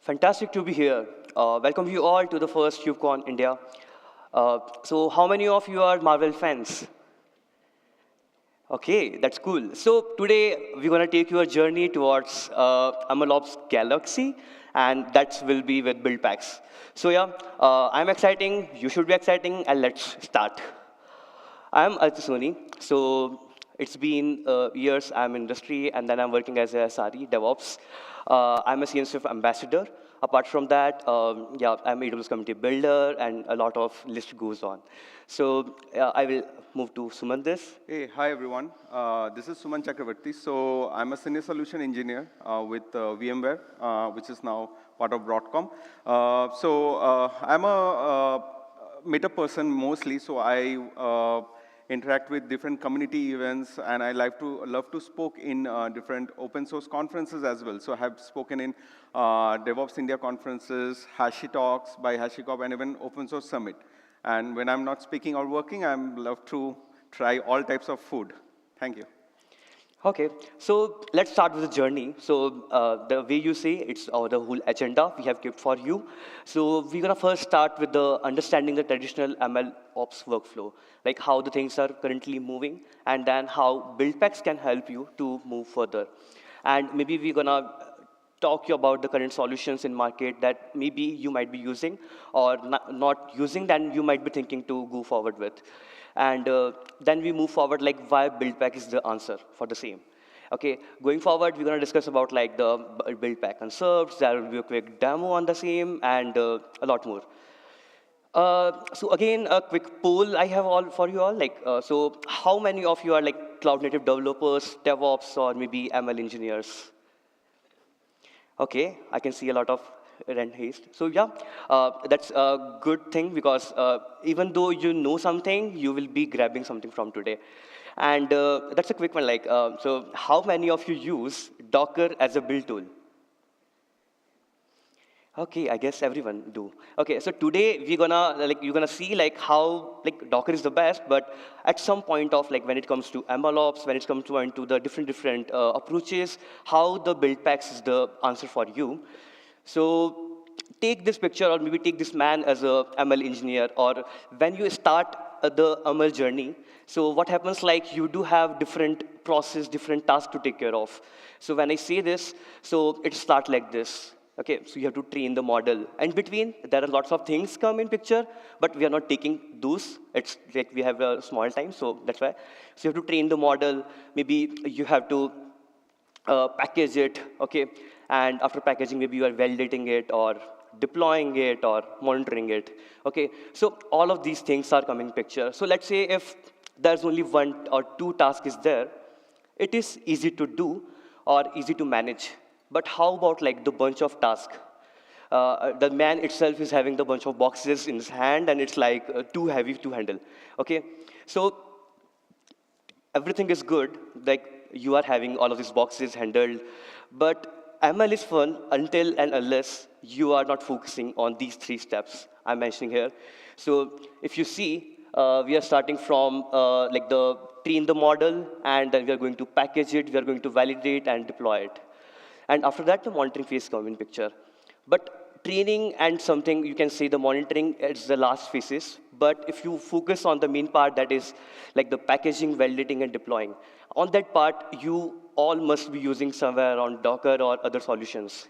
Fantastic to be here. Welcome you all to the first KubeCon India. So how many of you are Marvel fans? Okay, that's cool. So today we're going to take you a journey towards MLOps Galaxy, and that will be with Buildpacks. So yeah, I'm exciting, you should be exciting, and let's start. I'm Aditya Soni. So it's been years I'm in industry, and then I'm working as a SRE, DevOps. I'm a CNCF ambassador. Apart from that, yeah, I'm AWS community builder, and a lot of list goes on. So I will move to Suman this. Hey, hi everyone. This is Suman Chakraborty. So I'm a senior solution engineer with VMware, which is now part of Broadcom. I'm a meta person mostly, so I interact with different community events, and I love to speak in different open source conferences as well. So I have spoken in DevOps India conferences, Hashi Talks by HashiCorp, and even Open Source Summit. And when I'm not speaking or working, I love to try all types of food. Thank you. Okay, so let's start with the journey. So the way you say, it's the whole agenda we have kept for you. So we're gonna first start with the understanding the traditional ML ops workflow, like how the things are currently moving, and then how Buildpacks can help you to move further. And maybe we're gonna talk you about the current solutions in market that maybe you might be using or not using, then you might be thinking to go forward with. And then we move forward, like why Buildpack is the answer for the same. Okay, going forward, we're gonna discuss about like the Buildpack concepts, there will be a quick demo on the same, and a lot more. So again, a quick poll I have all for you all. Like, so how many of you are like cloud native developers, DevOps, or maybe ML engineers? Okay, I can see a lot of rent haste. So yeah, that's a good thing because even though you know something, you will be grabbing something from today. And that's a quick one. Like, so how many of you use Docker as a build tool? Okay, I guess everyone do. Okay, so today you're gonna see like how like Docker is the best, but at some point of like when it comes to MLOps, when it comes to into the different approaches, how the Buildpacks is the answer for you. So take this picture, or maybe take this man as a ML engineer, or when you start the ML journey. So what happens like you do have different process, different tasks to take care of. So when I say this, so it starts like this. Okay, so you have to train the model. And between, there are lots of things come in picture, but we are not taking those. It's like we have a small time, so that's why. So you have to train the model. Maybe you have to package it, okay? And after packaging, maybe you are validating it, or deploying it, or monitoring it, okay? So all of these things are coming picture. So let's say if there's only one or two tasks is there, it is easy to do or easy to manage. But how about like the bunch of tasks? The man itself is having the bunch of boxes in his hand, and it's like too heavy to handle. Okay, so everything is good, like you are having all of these boxes handled, but ML is fun until and unless you are not focusing on these three steps I'm mentioning here. So if you see, we are starting from like the train the model, and then we are going to package it, we are going to validate and deploy it. And after that, the monitoring phase comes in picture. But training and something, you can say the monitoring is the last phases. But if you focus on the main part, that is like the packaging, validating, and deploying, on that part, you all must be using somewhere around Docker or other solutions.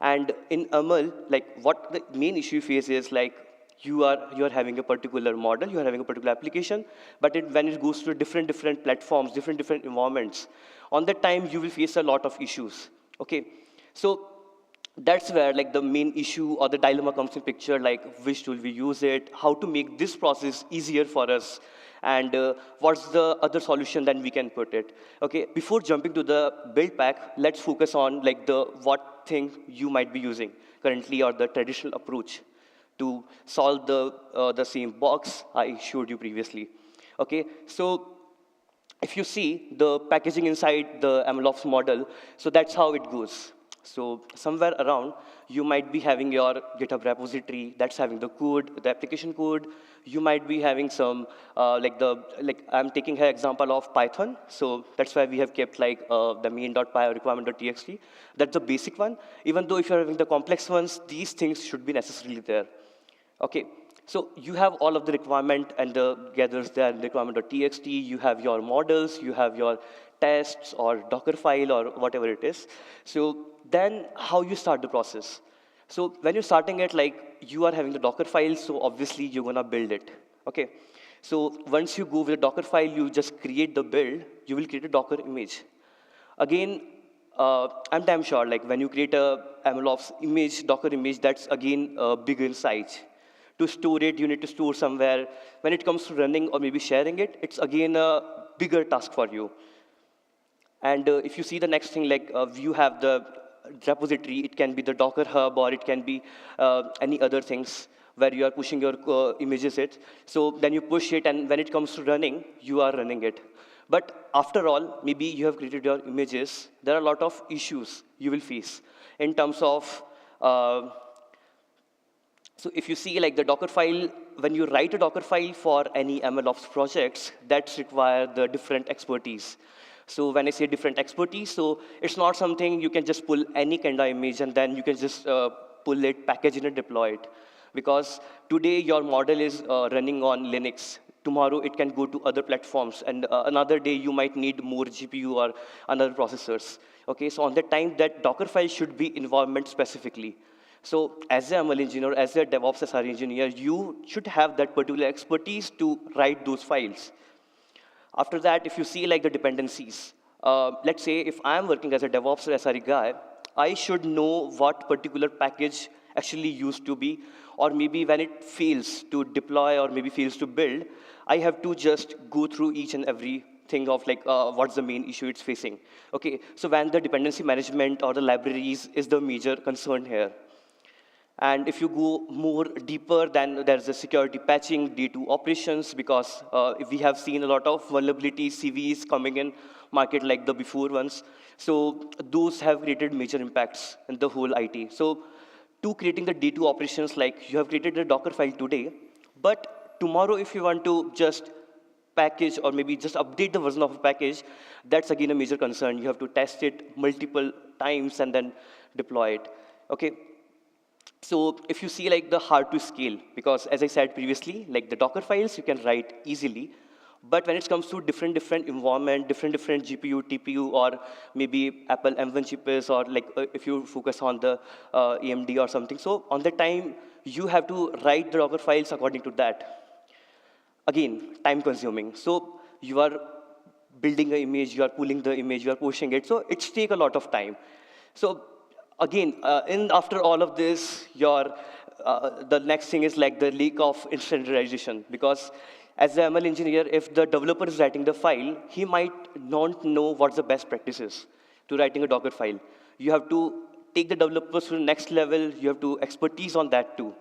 And in ML, like what the main issue face is like, you are having a particular model, you are having a particular application, but when it goes to different platforms, different environments, on that time, you will face a lot of issues. Okay, so that's where like the main issue or the dilemma comes in picture, like which tool we use it, how to make this process easier for us, and what's the other solution that we can put it. Okay, before jumping to the build pack, let's focus on like the what thing you might be using currently or the traditional approach to solve the same box I showed you previously. Okay, so if you see the packaging inside the MLOps model, so that's how it goes. So somewhere around, You might be having your GitHub repository that's having the code, the application code. You might be having some, I'm taking an example of Python. So that's why we have kept the main.py or requirement.txt. That's the basic one. Even though if you're having the complex ones, these things should be necessarily there. Okay, so you have all of the requirement and the gathers there in requirement.txt. You have your models, you have your tests or Dockerfile or whatever it is. So then how you start the process. So when you're starting it, you are having the Dockerfile, so obviously you're gonna build it, okay? So once you go with the Dockerfile, you just create the build, you will create a Docker image. Again, I'm damn sure, when you create a MLOps image, Docker image, that's again bigger in size. To store it, you need to store somewhere. When it comes to running or maybe sharing it, it's again a bigger task for you. And if you see the next thing, you have the repository, it can be the Docker Hub, or it can be any other things where you are pushing your images it. So then you push it, and when it comes to running, you are running it. But after all, maybe you have created your images. There are a lot of issues you will face in terms of so if you see the Dockerfile, when you write a Dockerfile for any MLOps projects, that's require the different expertise. So when I say different expertise, so it's not something you can just pull any kind of image and then you can just pull it, package it, and deploy it. Because today your model is running on Linux. Tomorrow it can go to other platforms, and another day you might need more GPU or another processors. Okay, so on that time, that Dockerfile should be environment specifically. So as an ML engineer, as a DevOps SRE engineer, you should have that particular expertise to write those files. After that, if you see the dependencies, let's say if I'm working as a DevOps or SRE guy, I should know what particular package actually used to be, or maybe when it fails to deploy or maybe fails to build, I have to just go through each and every thing of what's the main issue it's facing. Okay, so when the dependency management or the libraries is the major concern here. And if you go more deeper, then there's the security patching, D2 operations, because we have seen a lot of vulnerability CVEs coming in market like the before ones. So those have created major impacts in the whole IT. So to creating the D2 operations, you have created a Dockerfile today, but tomorrow if you want to just package or maybe just update the version of a package, that's again a major concern. You have to test it multiple times and then deploy it. Okay. So if you see the hard to scale, because as I said previously, the Docker files you can write easily, but when it comes to different environment, different GPU, TPU, or maybe Apple M1 chips, or if you focus on the AMD or something, so on the time you have to write the Docker files according to that. Again, time consuming. So you are building an image, you are pulling the image, you are pushing it, so it's take a lot of time. So again, after all of this, the next thing is the lack of standardization. Because as an ML engineer, if the developer is writing the file, he might not know what's the best practices to writing a Docker file. You have to take the developers to the next level. You have to expertise on that too.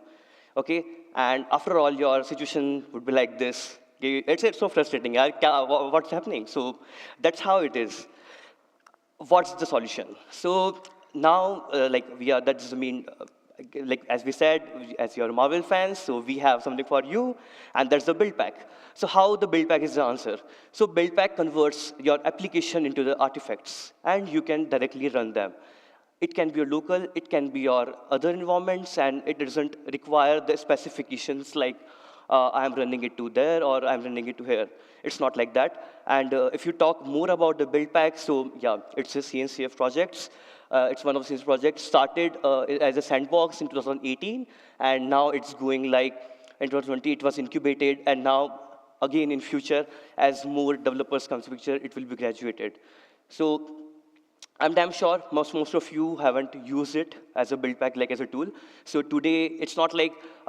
Okay? And after all, your situation would be like this. Okay? It's so frustrating. What's happening? So that's how it is. What's the solution? So now, that's the main, as we said, as you're Marvel fans, so we have something for you, and that's the build pack. So how the build pack is the answer? So build pack converts your application into the artifacts, and you can directly run them. It can be your local, it can be your other environments, and it doesn't require the specifications I'm running it to there or I'm running it to here. It's not like that. And if you talk more about the build pack, so yeah, it's a CNCF project. It's one of the CNCF projects. Started as a sandbox in 2018, and now it's going in 2020, it was incubated, and now again in future, as more developers come to picture, it will be graduated. So I'm damn sure most of you haven't used it as a build pack, as a tool. So today, it's not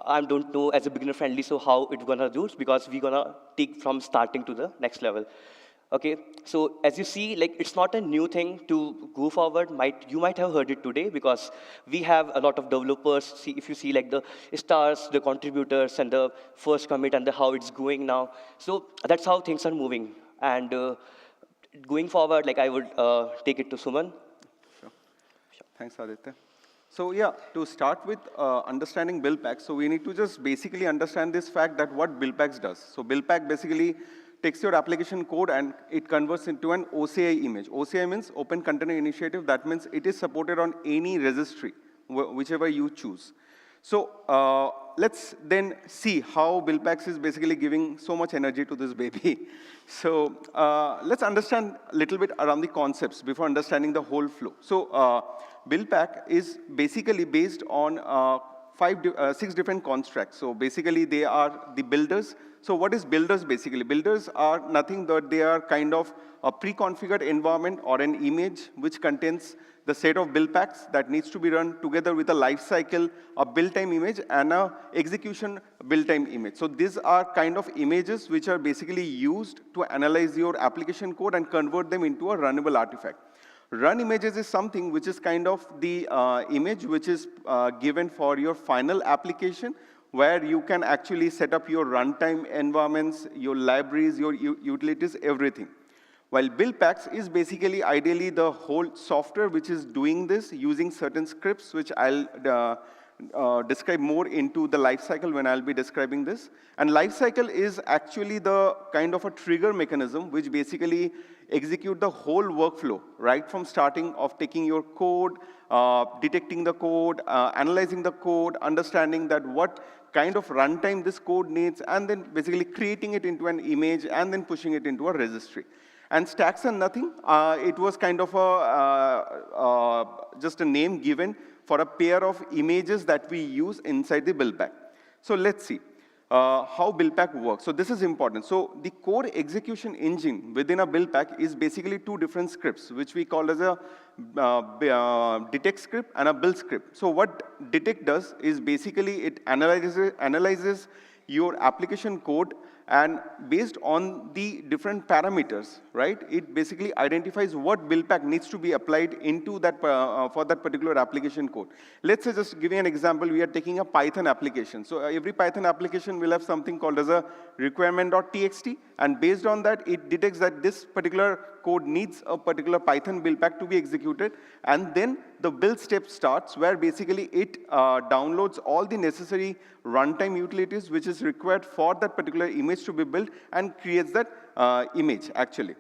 I don't know as a beginner friendly, so how it's gonna do it, because we're gonna take from starting to the next level. Okay, so as you see, it's not a new thing to go forward. You might have heard it today, because we have a lot of developers. If you see the stars, the contributors, and the first commit, and how it's going now. So that's how things are moving. And going forward, I would take it to Suman. Sure. Thanks, Aditya. So yeah, to start with understanding Builpacks, so we need to just basically understand this fact that what Builpacks does. So Builpack basically takes your application code and it converts into an OCI image. OCI means Open Container Initiative. That means it is supported on any registry, whichever you choose. So let's then see how Builpacks is basically giving so much energy to this baby. So let's understand a little bit around the concepts before understanding the whole flow. So Builpack is basically based on 6 different constructs. So basically they are the builders. So what is builders basically? Builders are nothing but they are kind of a pre-configured environment or an image which contains the set of Builpacks that needs to be run together with a lifecycle, a build time image, and a execution build time image. So these are kind of images which are basically used to analyze your application code and convert them into a runnable artifact. Run images is something which is kind of the image which is given for your final application, where you can actually set up your runtime environments, your libraries, your utilities, everything. While Builpacks is basically ideally the whole software which is doing this using certain scripts, which I'll describe more into the lifecycle when I'll be describing this. And lifecycle is actually the kind of a trigger mechanism which basically execute the whole workflow, right from starting of taking your code, detecting the code, analyzing the code, understanding that what kind of runtime this code needs, and then basically creating it into an image and then pushing it into a registry. And stacks are nothing. It was kind of just a name given for a pair of images that we use inside the Builpack. So let's see how Builpack works. So this is important. So the core execution engine within a Builpack is basically 2 different scripts, which we call as a detect script and a build script. So what detect does is basically it analyzes your application code, and based on the different parameters, right, it basically identifies what Builpack needs to be applied into that for that particular application code. Let's say, just giving an example, we are taking a Python application. So every Python application will have something called as a requirement.txt, and based on that, it detects that this particular code needs a particular Python Builpack to be executed, and then the build step starts, where basically it downloads all the necessary runtime utilities which is required for that particular image to be built, and creates that image actually.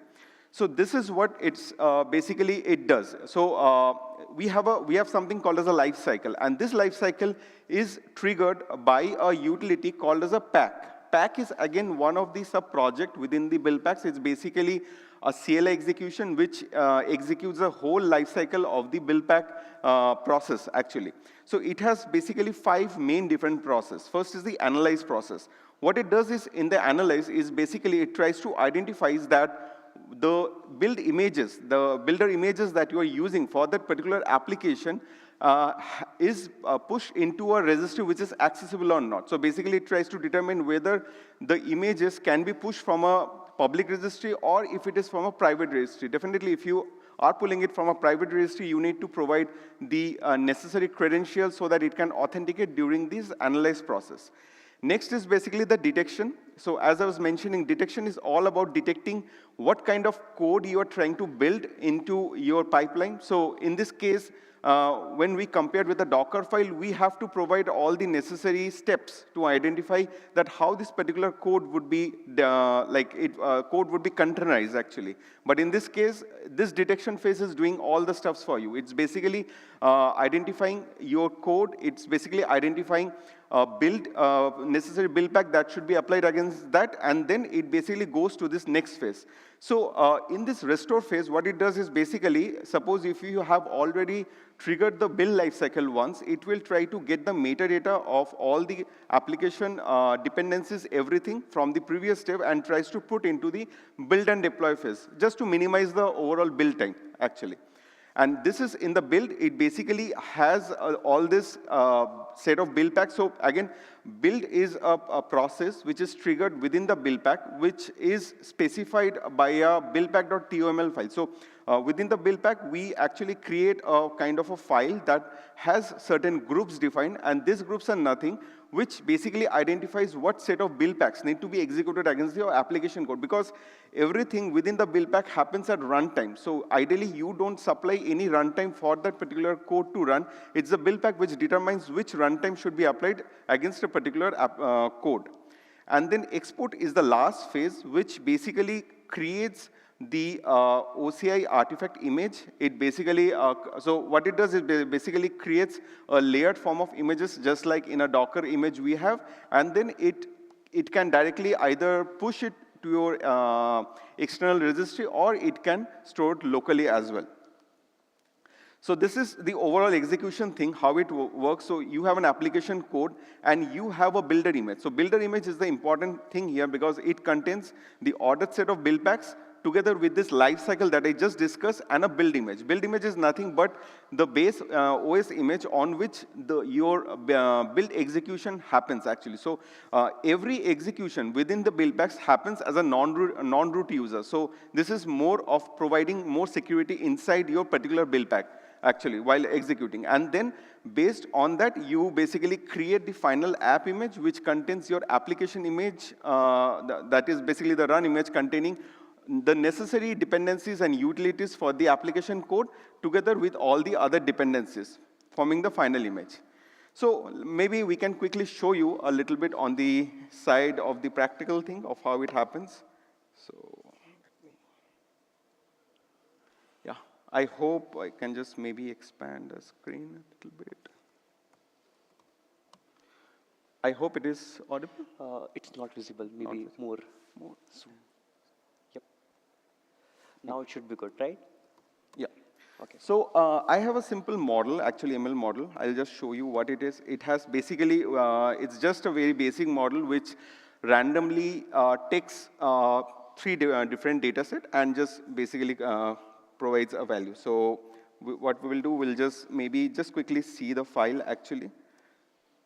So this is what it's basically it does. So we have something called as a life cycle, and this life cycle is triggered by a utility called as a pack. Pack is again one of the sub-project within the Builpacks. It's basically a CLI execution which executes the whole life cycle of the Builpack process actually. So it has basically 5 main different processes. First is the analyze process. What it does is, in the analyze, is basically it tries to identify that the build images, the builder images that you are using for that particular application is pushed into a registry which is accessible or not. So basically it tries to determine whether the images can be pushed from a public registry or if it is from a private registry. Definitely if you are pulling it from a private registry, you need to provide the necessary credentials so that it can authenticate during this analyze process. Next is basically the detection. So as I was mentioning, detection is all about detecting what kind of code you are trying to build into your pipeline. So in this case, when we compared with the Dockerfile, we have to provide all the necessary steps to identify that how this particular code would be, code would be containerized actually. But in this case, this detection phase is doing all the stuffs for you. It's basically identifying your code. It's basically identifying necessary Builpack that should be applied against that, and then it basically goes to this next phase. So in this restore phase, what it does is basically, suppose if you have already triggered the build lifecycle once, it will try to get the metadata of all the application dependencies, everything from the previous step, and tries to put into the build and deploy phase, just to minimize the overall build time, actually. And this is in the build, it basically has all this set of Builpacks. So again, build is a process which is triggered within the Builpack, which is specified by a buildpack.toml file. So within the Builpack, we actually create a kind of a file that has certain groups defined, and these groups are nothing, which basically identifies what set of Builpacks need to be executed against your application code, because everything within the Builpack happens at runtime. So ideally, you don't supply any runtime for that particular code to run. It's the Builpack which determines which runtime should be applied against a particular code. And then export is the last phase, which basically creates the OCI artifact image. It basically, so what it does is basically creates a layered form of images, just like in a Docker image we have, and then it can directly either push it to your external registry, or it can store it locally as well. So this is the overall execution thing, how it works. So you have an application code, and you have a builder image. So builder image is the important thing here, because it contains the ordered set of Builpacks together with this lifecycle that I just discussed, and a build image. Build image is nothing but the base OS image on which your build execution happens, actually. So every execution within the Builpacks happens as a non-root user. So this is more of providing more security inside your particular Builpack, actually, while executing. And then, based on that, you basically create the final app image, which contains your application image, that is basically the run image containing the necessary dependencies and utilities for the application code, together with all the other dependencies, forming the final image. So maybe we can quickly show you a little bit on the side of the practical thing of how it happens. So, yeah, I hope I can just maybe expand the screen a little bit. I hope it is audible. It's not visible. Maybe more. Zoom. Yep. Now it should be good, right? Yeah. Okay. So I have a simple model, actually ML model. I'll just show you what it is. It has basically, it's just a very basic model which randomly takes 3 different data set and just basically provides a value. So what we will do, we'll just maybe just quickly see the file actually.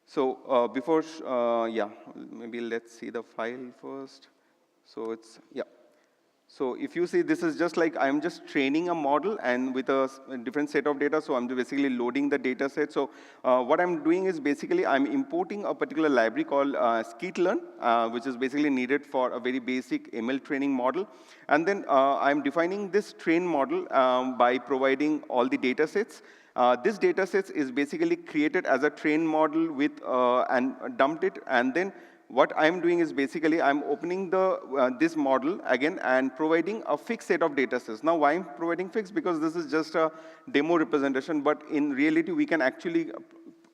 So before, yeah, maybe let's see the file first. So it's, yeah. So if you see, this is just like I'm just training a model and with a different set of data, so I'm basically loading the data set. So what I'm doing is basically I'm importing a particular library called sklearn, which is basically needed for a very basic ML training model. And then I'm defining this train model by providing all the data sets. This data sets is basically created as a train model with and dumped it, and then what I'm doing is basically I'm opening the this model again and providing a fixed set of data sets. Now why I'm providing fixed? Because this is just a demo representation, but in reality we can actually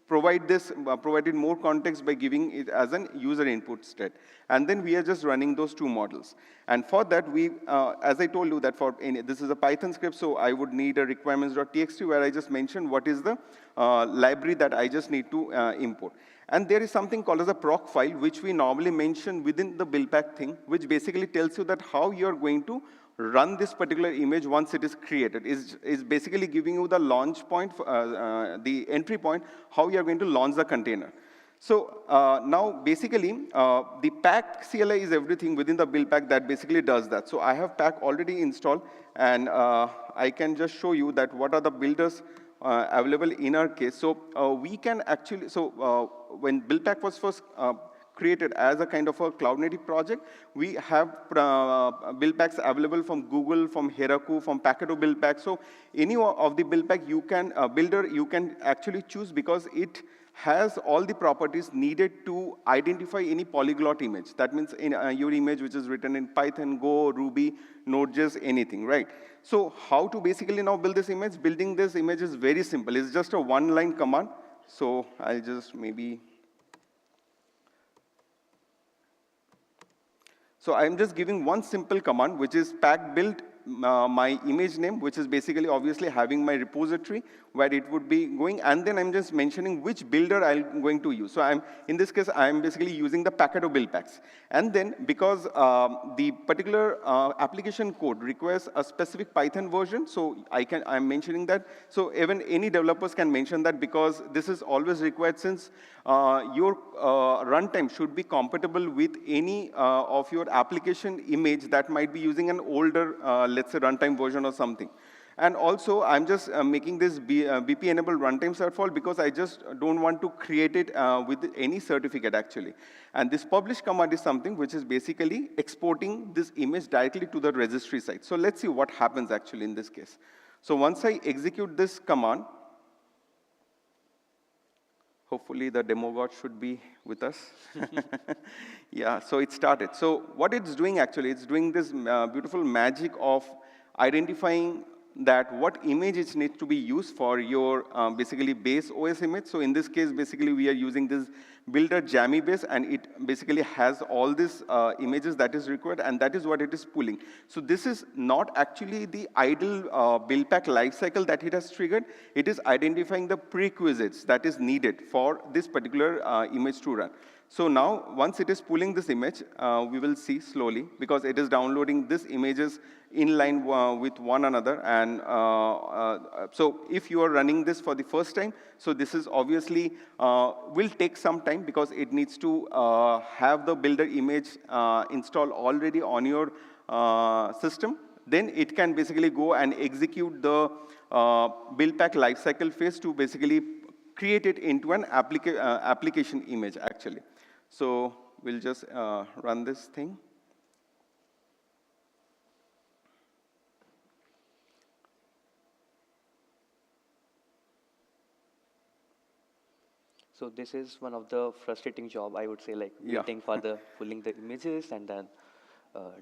provide this, provided more context by giving it as an user input state. And then we are just running those 2 models. And for that, we, as I told you that for this is a Python script, so I would need a requirements.txt where I just mentioned what is the library that I just need to import. And there is something called as a proc file, which we normally mention within the Builpack thing, which basically tells you that how you're going to run this particular image once it is created. Is basically giving you the launch point, the entry point, how you're going to launch the container. So now basically, the pack CLI is everything within the Builpack that basically does that. So I have pack already installed, and I can just show you that what are the builders available in our case. So we can actually, so when Builpack was first created as a kind of a cloud native project, we have Builpacks available from Google, from Heroku, from Packado Builpack. So any of the Builpack you can, builder you can actually choose, because it has all the properties needed to identify any polyglot image. That means in your image which is written in Python, Go, Ruby, Node.js, anything, right? So how to basically now build this image? Building this image is very simple. It's just a 1-line command. So I'll just maybe, so I'm just giving one simple command, which is pack build my image name, which is basically obviously having my repository where it would be going, and then I'm just mentioning which builder I'm going to use. So in this case, I'm basically using the Packado Builpacks. And then because the particular application code requires a specific Python version, so I'm mentioning that. So even any developers can mention that, because this is always required, since your runtime should be compatible with any of your application image that might be using an older, let's say, runtime version or something. And also, I'm just making this BP enable runtime certfall because I just don't want to create it with any certificate actually. And this publish command is something which is basically exporting this image directly to the registry side. So let's see what happens actually in this case. So once I execute this command, hopefully the demo god should be with us. Yeah, so it started. So what it's doing actually, it's doing this beautiful magic of identifying that what image it needs to be used for your basically base OS image. So in this case, basically we are using this builder jammy base, and it basically has all these images that is required, and that is what it is pulling. So this is not actually the idle build pack lifecycle that it has triggered. It is identifying the prerequisites that is needed for this particular image to run. So now, once it is pulling this image, we will see slowly, because it is downloading these images in line with one another. And so if you are running this for the first time, so this is obviously will take some time, because it needs to have the builder image installed already on your system. Then it can basically go and execute the build pack lifecycle phase to basically create it into an application image, actually. So we'll just run this thing. So this is one of the frustrating job, I would say, like waiting for the pulling the images and then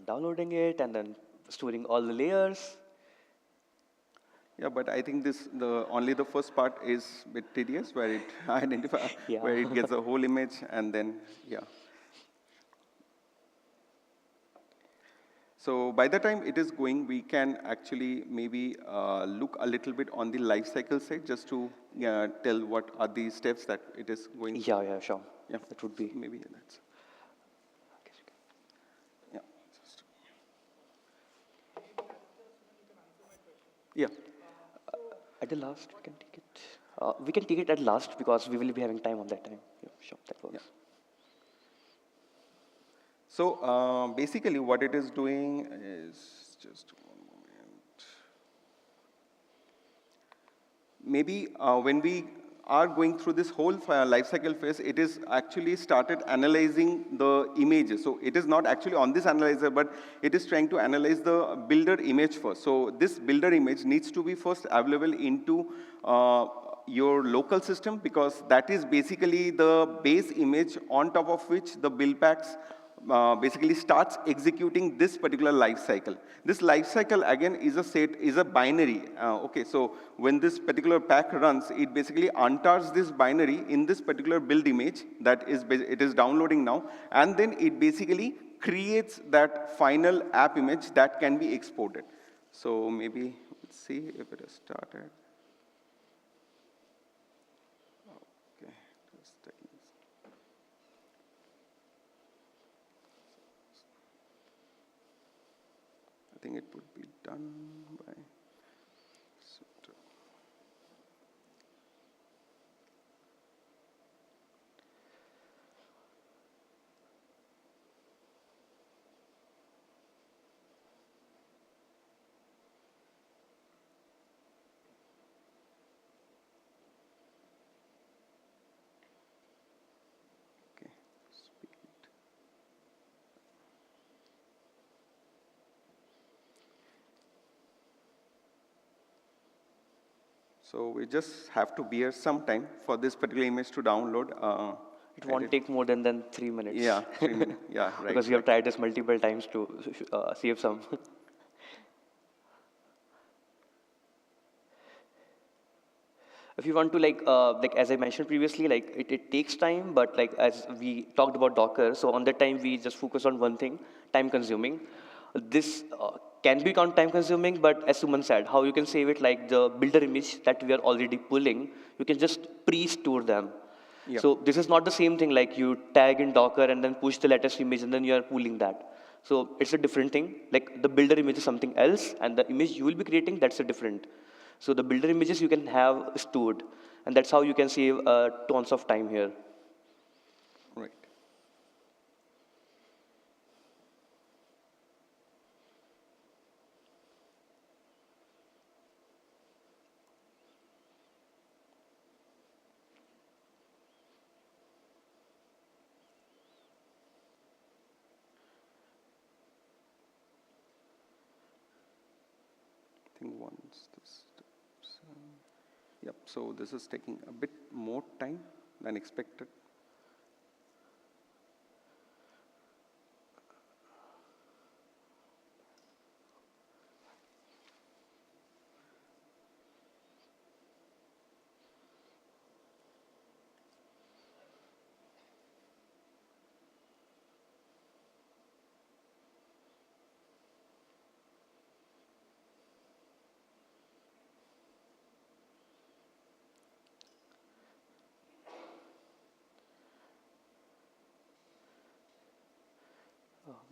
downloading it and then storing all the layers. Yeah, but I think this only the first part is a bit tedious, where it identifies, where it gets a whole image, and then So by the time it is going, we can actually maybe look a little bit on the life cycle side, just to tell what are the steps that it is going through. Yeah, sure. Yeah, that would be. So maybe that's. Yeah. Yeah. At the last, we can take it. We can take it at last, because we will be having time on that time. Yeah, sure, that works. Yeah. So basically what it is doing is, just one moment. Maybe when we are going through this whole lifecycle phase, it is actually started analyzing the images. So it is not actually on this analyzer, but it is trying to analyze the builder image first. So this builder image needs to be first available into your local system, because that is basically the base image on top of which the build packs basically starts executing this particular life cycle. This life cycle again is a binary. Okay, so when this particular pack runs, it basically untars this binary in this particular build image that it is downloading now, and then it basically creates that final app image that can be exported. So maybe let's see if it has started. Okay, just taking this. I think it would be done by. Okay, speed. So we just have to bear some time for this particular image to download. It won't take more than 3 minutes. Yeah, 3 minutes. Yeah, right. Because we have tried this multiple times to save some. If you want to, like as I mentioned previously, like it takes time, but like as we talked about Docker, so on that time we just focus on one thing, time consuming. This can be time consuming, but as Suman said, how you can save it, like the builder image that we are already pulling, you can just pre-store them. Yep. So this is not the same thing, like you tag in Docker and then push the latest image and then you are pulling that. So it's a different thing. Like the builder image is something else, and the image you will be creating, that's a different. So the builder images you can have stored, and that's how you can save tons of time here. Right. Yep, so this is taking a bit more time than expected.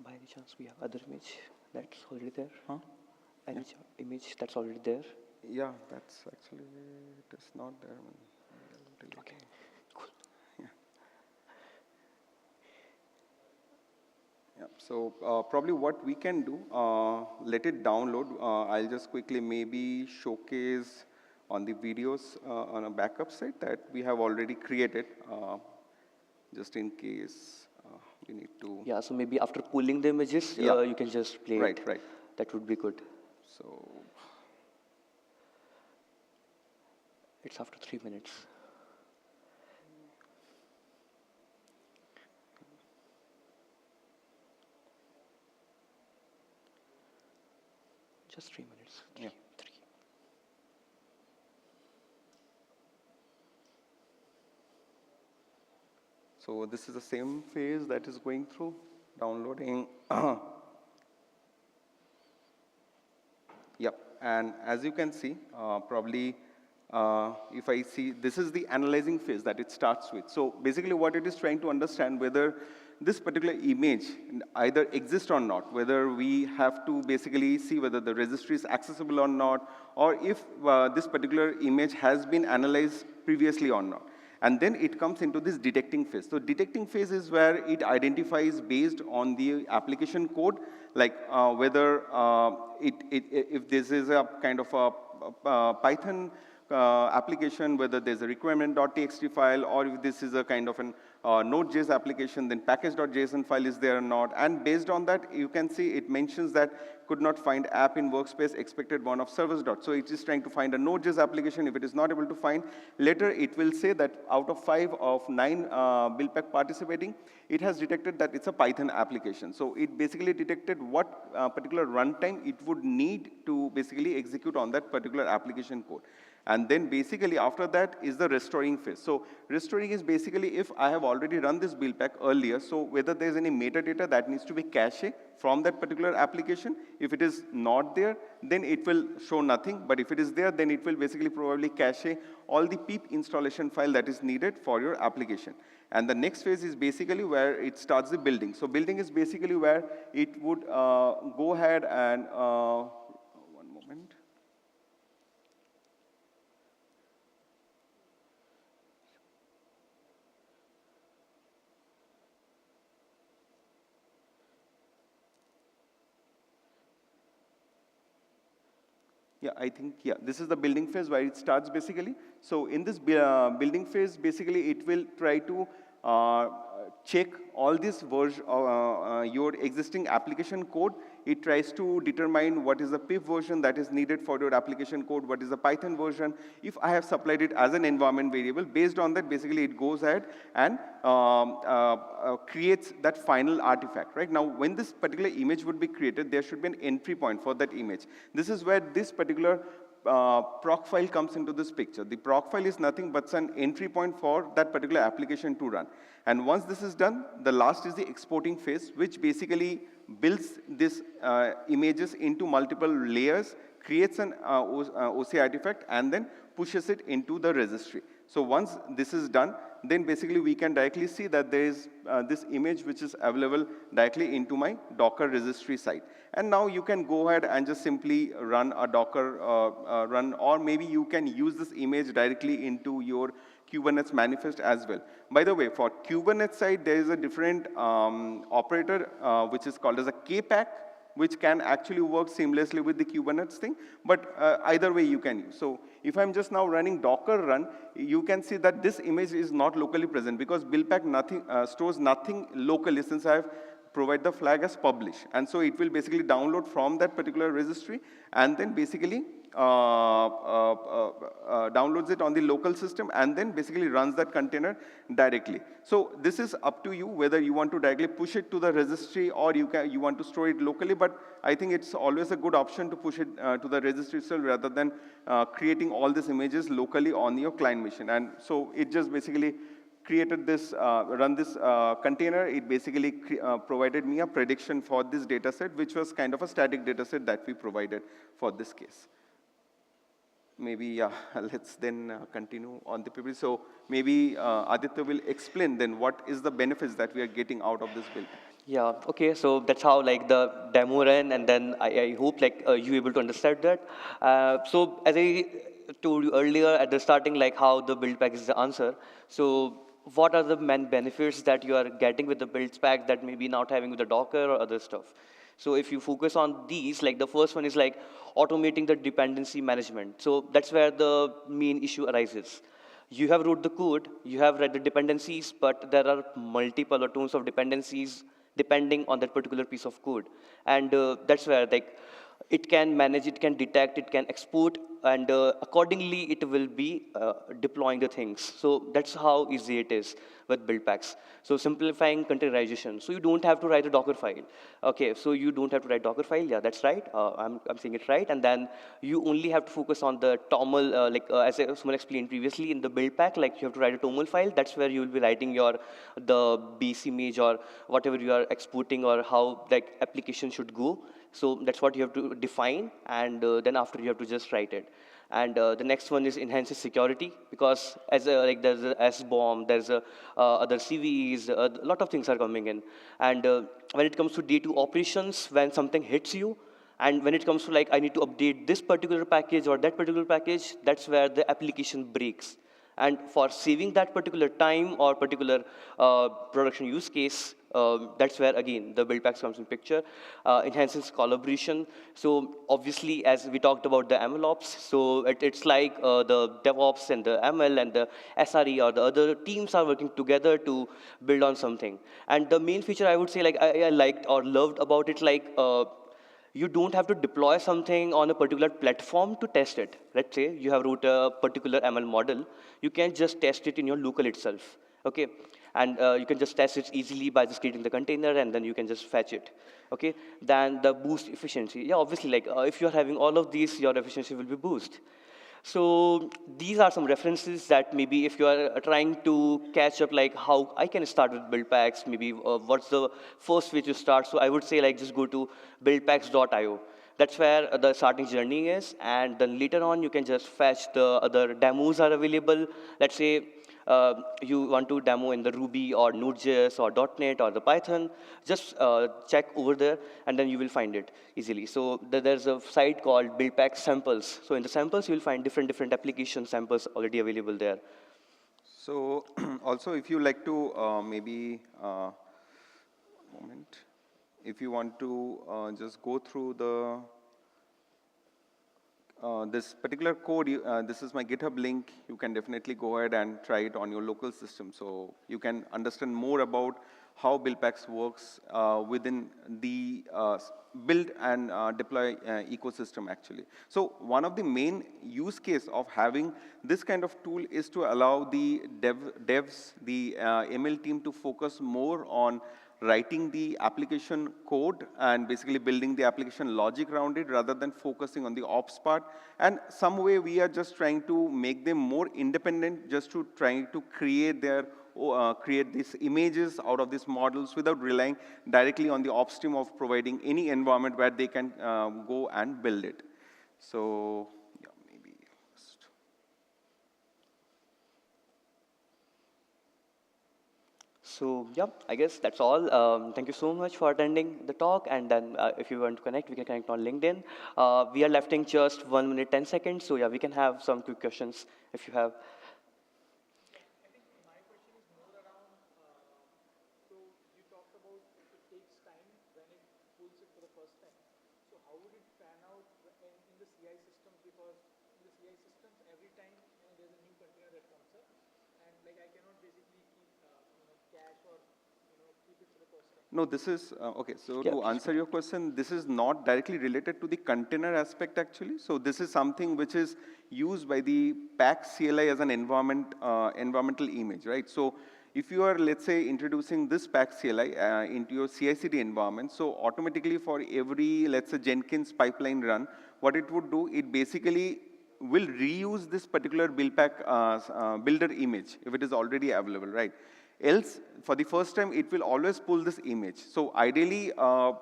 By any chance, we have other image that's already there? Huh? Any image that's already there? Yeah, that's actually, it is not there. Okay, cool. Yeah. Yeah. So probably what we can do, let it download. I'll just quickly maybe showcase on the videos on a backup site that we have already created, just in case we need to. Yeah, so maybe after pulling the images, Yeah. you can just play Right, it. right. That would be good. So It's after 3 minutes. Just 3 minutes. Three, Yeah. three. So this is the same phase that is going through, downloading. Yep, and as you can see, probably if I see, this is the analyzing phase that it starts with. So basically what it is trying to understand whether this particular image either exists or not, whether we have to basically see whether the registry is accessible or not, or if this particular image has been analyzed previously or not. And then it comes into this detecting phase. So detecting phase is where it identifies based on the application code, like whether if this is a kind of a Python application, whether there's a requirement.txt file, or if this is a kind of an Node.js application, then package.json file is there or not. And based on that, you can see it mentions that could not find app in workspace, expected one of servers. So it is trying to find a Node.js application. If it is not able to find, later it will say that out of 5 of 9 Builpack participating, it has detected that it's a Python application. So it basically detected what particular runtime it would need to basically execute on that particular application code. And then basically after that is the restoring phase. So restoring is basically if I have already run this Builpack earlier, so whether there's any metadata that needs to be cached from that particular application. If it is not there, then it will show nothing. But if it is there, then it will basically probably cache all the pip installation file that is needed for your application. And the next phase is basically where it starts the building. So building is basically where it would go ahead and, one moment. Yeah, I think, yeah, this is the building phase where it starts basically. So in this building phase, basically it will try to check all this version, your existing application code. It tries to determine what is the pip version that is needed for your application code, what is the Python version. If I have supplied it as an environment variable, based on that, basically it goes ahead and creates that final artifact, right? Now, when this particular image would be created, there should be an entry point for that image. This is where this particular proc file comes into this picture. The proc file is nothing but an entry point for that particular application to run. And once this is done, the last is the exporting phase, which basically builds these images into multiple layers, creates an OC artifact, and then pushes it into the registry. So once this is done, then basically we can directly see that there is this image which is available directly into my Docker registry site. And now you can go ahead and just simply run a Docker run, or maybe you can use this image directly into your Kubernetes manifest as well. By the way, for Kubernetes side, there is a different operator which is called as a kpack, which can actually work seamlessly with the Kubernetes thing, but either way you can use. So if I'm just now running Docker run, you can see that this image is not locally present because Builpack stores nothing locally, since I have provide the flag as publish. And so it will basically download from that particular registry and then basically downloads it on the local system and then basically runs that container directly. So this is up to you whether you want to directly push it to the registry or you want to store it locally, but I think it's always a good option to push it to the registry itself rather than creating all these images locally on your client machine. And so it just basically created this, run this container. It basically provided me a prediction for this data set, which was kind of a static data set that we provided for this case. Maybe let's then continue on the PPT. So maybe Aditya will explain then what is the benefits that we are getting out of this build. Yeah, okay, so that's how like the demo ran, and then I hope like you able to understand that. So as I told you earlier at the starting, like how the build pack is the answer. So what are the main benefits that you are getting with the build pack that maybe not having with the Docker or other stuff? So if you focus on these, like the first one is like automating the dependency management. So that's where the main issue arises. You have wrote the code, you have read the dependencies, but there are multiple or tons of dependencies depending on that particular piece of code. And that's where like it can manage, it can detect, it can export, and accordingly it will be deploying the things. So that's how easy it is with build packs. So simplifying containerization. So you don't have to write a Docker file. Okay, so you don't have to write Docker file. Yeah, that's right. I'm saying it right. And then you only have to focus on the TOML, as someone explained previously in the build pack, like you have to write a TOML file. That's where you will be writing the base image or whatever you are exporting or how like application should go. So that's what you have to define, and then after you have to just write it. And the next one is enhances security, because as like there's a SBOM, there's other CVEs, a lot of things are coming in. And when it comes to day-to operations, when something hits you, and when it comes to like I need to update this particular package or that particular package, that's where the application breaks. And for saving that particular time or particular production use case, that's where, again, the build packs comes in picture. Enhances collaboration. So obviously, as we talked about the MLOps, so it's like the DevOps and the ML and the SRE or the other teams are working together to build on something. And the main feature I would say, like I liked or loved about it, like you don't have to deploy something on a particular platform to test it. Let's say you have wrote a particular ML model. You can just test it in your local itself. Okay, and you can just test it easily by just creating the container, and then you can just fetch it. Okay, then the boost efficiency. Yeah, obviously, like if you're having all of these, your efficiency will be boosted. So these are some references that maybe if you are trying to catch up, like how I can start with build packs, maybe what's the first way to start. So I would say like just go to buildpacks.io. That's where the starting journey is. And then later on, you can just fetch the other demos are available. Let's say you want to demo in the Ruby or Node.js or .NET or the Python, just check over there, and then you will find it easily. So there's a site called Buildpack Samples. So in the samples, you will find different application samples already available there. So also, if you like to maybe, moment, if you want to just go through the this particular code, this is my GitHub link. You can definitely go ahead and try it on your local system. So you can understand more about how Buildpacks works within the build and deploy ecosystem actually. So one of the main use case of having this kind of tool is to allow the devs, the ML team to focus more on writing the application code and basically building the application logic around it rather than focusing on the ops part. And some way we are just trying to make them more independent, just to trying to create their create these images out of these models without relying directly on the ops team of providing any environment where they can go and build it. So yeah, maybe just. So yeah, I guess that's all. Thank you so much for attending the talk. And then if you want to connect, we can connect on LinkedIn. We are left in just 1 minute, 10 seconds. So yeah, we can have some quick questions if you have. No, this is, okay, so Yeah, to please. answer your question, this is not directly related to the container aspect actually. So this is something which is used by the pack CLI as an environmental image, right? So if you are, let's say, introducing this pack CLI into your CI/CD environment, so automatically for every, let's say, Jenkins pipeline run, what it would do, it basically will reuse this particular builder image if it is already available, right? Else, for the first time, it will always pull this image. So ideally,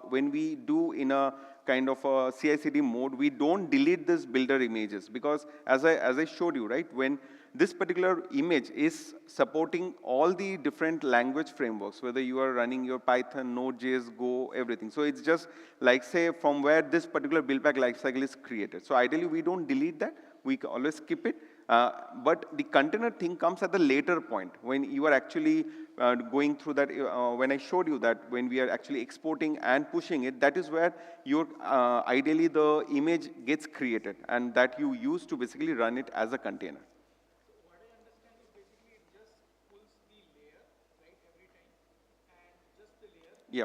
when we do in a kind of a CI/CD mode, we don't delete this builder images because as I showed you, right, when this particular image is supporting all the different language frameworks, whether you are running your Python, Node.js, Go, everything. So it's just like, say, from where this particular buildpack lifecycle is created. So ideally, we don't delete that. We can always skip it. But the container thing comes at the later point when you are actually going through that. When I showed you that when we are actually exporting and pushing it, that is where your ideally the image gets created and that you use to basically run it as a container. Yeah.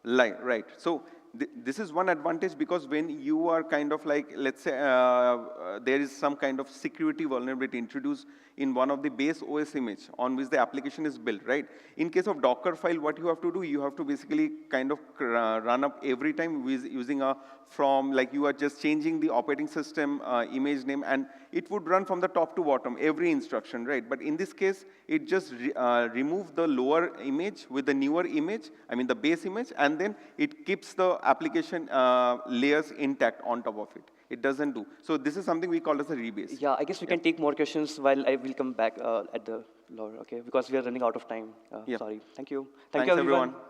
Right. So this is one advantage because when you are kind of like, let's say, there is some kind of security vulnerability introduced in one of the base OS image on which the application is built, right? In case of Dockerfile, what you have to do, you have to basically kind of run up every time using a from, like you are just changing the operating system image name, and it would run from the top to bottom, every instruction, right? But in this case, it just remove the lower image with the newer image, I mean the base image, and then it keeps the application layers intact on top of it. It doesn't do. So this is something we call as a rebase. Yeah, I guess we can take more questions while I will come back at the lower, okay? Because we are running out of time. Yeah. Sorry. Thank you. Thanks, you, everyone. everyone.